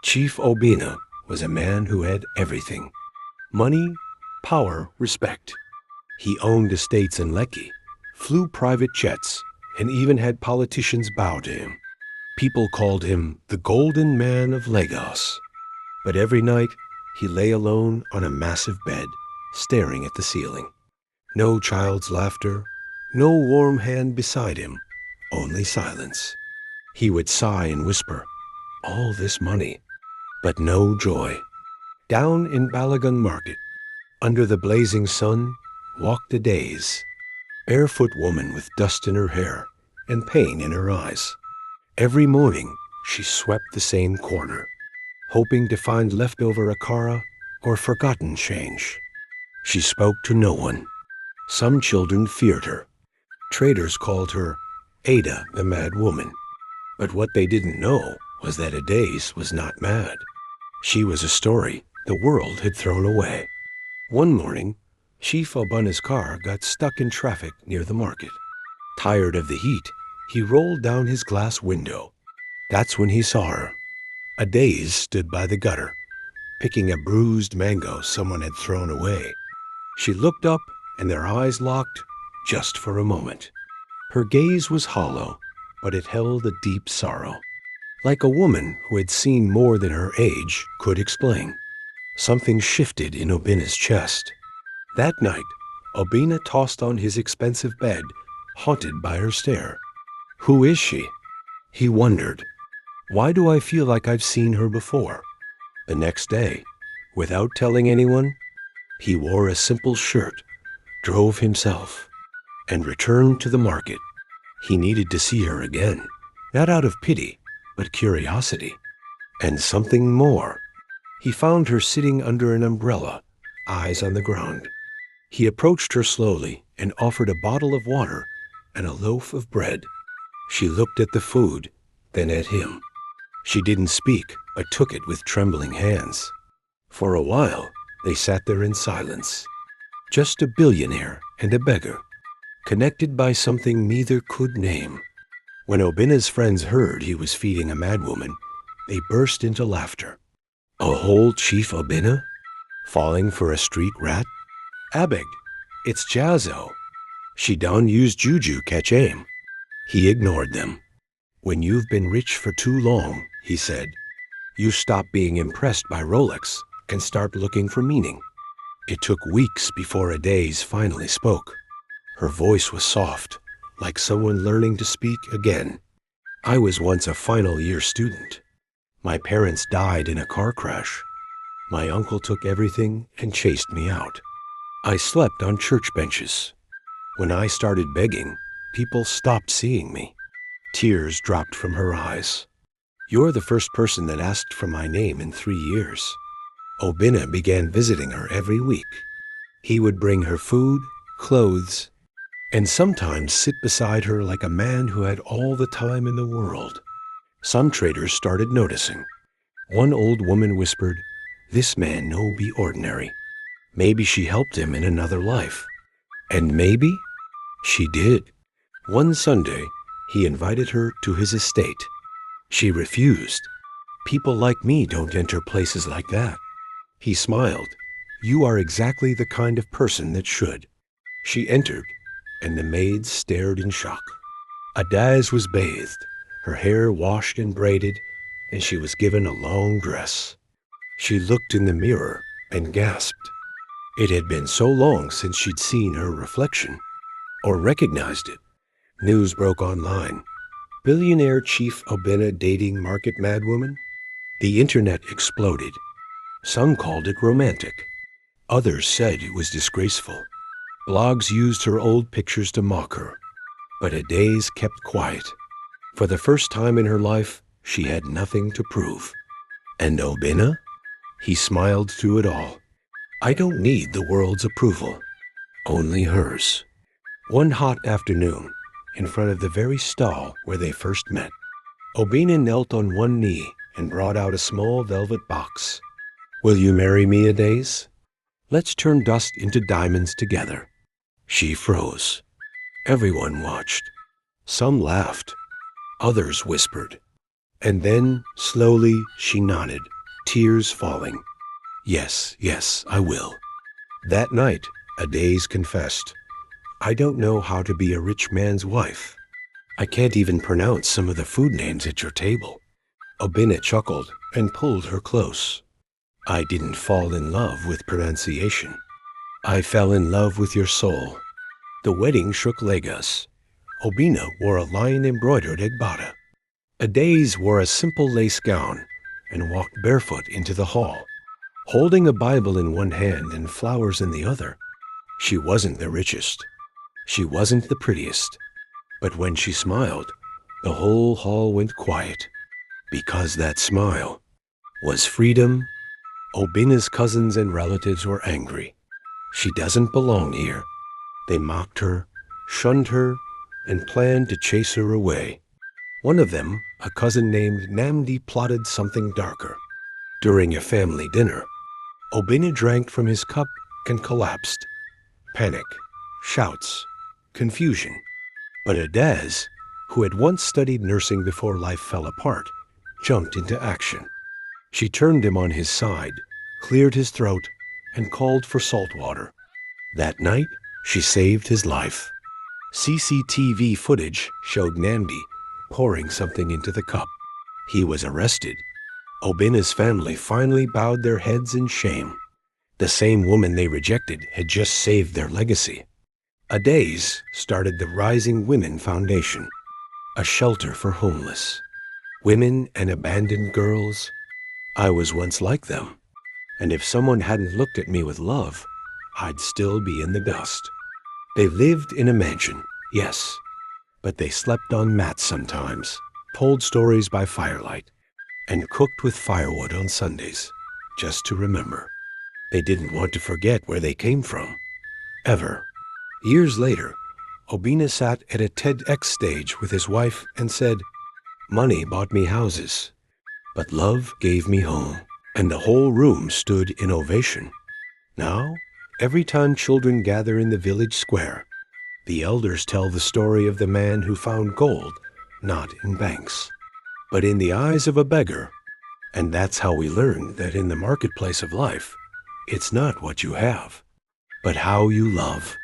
Chief Obina was a man who had everything: money, power, respect. He owned estates in Lekki, flew private jets, and even had politicians bow to him. People called him the Golden Man of Lagos. But every night, he lay alone on a massive bed, staring at the ceiling. No child's laughter, no warm hand beside him, only silence. He would sigh and whisper, "All this money," but no joy. Down in Balogun Market, under the blazing sun, walked a daze. Barefoot woman with dust in her hair and pain in her eyes. Every morning, she swept the same corner, hoping to find leftover akara or forgotten change. She spoke to no one. Some children feared her. Traders called her Ada the Mad Woman. But what they didn't know was that Adaze was not mad. She was a story the world had thrown away. One morning, Chief Obana's car got stuck in traffic near the market. Tired of the heat, he rolled down his glass window. That's when he saw her. Adaze stood by the gutter, picking a bruised mango someone had thrown away. She looked up, and their eyes locked just for a moment. Her gaze was hollow, but it held a deep sorrow, like a woman who had seen more than her age could explain. Something shifted in Obina's chest. That night, Obina tossed on his expensive bed, haunted by her stare. Who is she? He wondered. Why do I feel like I've seen her before? The next day, without telling anyone, he wore a simple shirt, drove himself, and returned to the market. He needed to see her again, not out of pity, but curiosity. And something more. He found her sitting under an umbrella, eyes on the ground. He approached her slowly and offered a bottle of water and a loaf of bread. She looked at the food, then at him. She didn't speak, but took it with trembling hands. For a while, they sat there in silence. Just a billionaire and a beggar, connected by something neither could name. When Obina's friends heard he was feeding a madwoman, they burst into laughter. A whole Chief Obina? Falling for a street rat? Abeg, it's Jazzo. She don't use juju catch aim. He ignored them. When you've been rich for too long, he said, you stop being impressed by Rolex and start looking for meaning. It took weeks before Adaze finally spoke. Her voice was soft, like someone learning to speak again. I was once a final year student. My parents died in a car crash. My uncle took everything and chased me out. I slept on church benches. When I started begging, people stopped seeing me. Tears dropped from her eyes. You're the first person that asked for my name in 3 years. Obina began visiting her every week. He would bring her food, clothes, and sometimes sit beside her like a man who had all the time in the world. Some traders started noticing. One old woman whispered, "This man no be ordinary. Maybe she helped him in another life." And maybe she did. One Sunday, he invited her to his estate. She refused. People like me don't enter places like that. He smiled. You are exactly the kind of person that should. She entered, and the maids stared in shock. Adaz was bathed, her hair washed and braided, and she was given a long dress. She looked in the mirror and gasped. It had been so long since she'd seen her reflection, or recognized it. News broke online. Billionaire Chief Obina dating market madwoman? The internet exploded. Some called it romantic. Others said it was disgraceful. Blogs used her old pictures to mock her. But Adaze kept quiet. For the first time in her life, she had nothing to prove. And Obina? He smiled through it all. I don't need the world's approval, only hers. One hot afternoon, in front of the very stall where they first met, Obina knelt on one knee and brought out a small velvet box. Will you marry me, Adaze? Let's turn dust into diamonds together. She froze. Everyone watched. Some laughed. Others whispered. And then, slowly, she nodded, tears falling. Yes, yes, I will. That night, Adaze confessed, I don't know how to be a rich man's wife. I can't even pronounce some of the food names at your table. Obina chuckled and pulled her close. I didn't fall in love with pronunciation. I fell in love with your soul. The wedding shook Lagos. Obina wore a lion-embroidered egbada. Adaze wore a simple lace gown and walked barefoot into the hall, holding a Bible in one hand and flowers in the other. She wasn't the richest. She wasn't the prettiest. But when she smiled, the whole hall went quiet, because that smile was freedom. Obina's cousins and relatives were angry. She doesn't belong here. They mocked her, shunned her, and planned to chase her away. One of them, a cousin named Namdi, plotted something darker. During a family dinner, Obina drank from his cup and collapsed. Panic, shouts, confusion. But Adaz, who had once studied nursing before life fell apart, jumped into action. She turned him on his side, cleared his throat, and called for salt water. That night, she saved his life. CCTV footage showed Namdi pouring something into the cup. He was arrested. Obina's family finally bowed their heads in shame. The same woman they rejected had just saved their legacy. Adaze started the Rising Women Foundation, a shelter for homeless women and abandoned girls. I was once like them, and if someone hadn't looked at me with love, I'd still be in the dust. They lived in a mansion, yes, but they slept on mats sometimes, told stories by firelight, and cooked with firewood on Sundays, just to remember. They didn't want to forget where they came from, ever. Years later, Obina sat at a TEDx stage with his wife and said, money bought me houses, but love gave me home. And the whole room stood in ovation. Now, every time children gather in the village square, the elders tell the story of the man who found gold, not in banks, but in the eyes of a beggar. And that's how we learn that in the marketplace of life, it's not what you have, but how you love.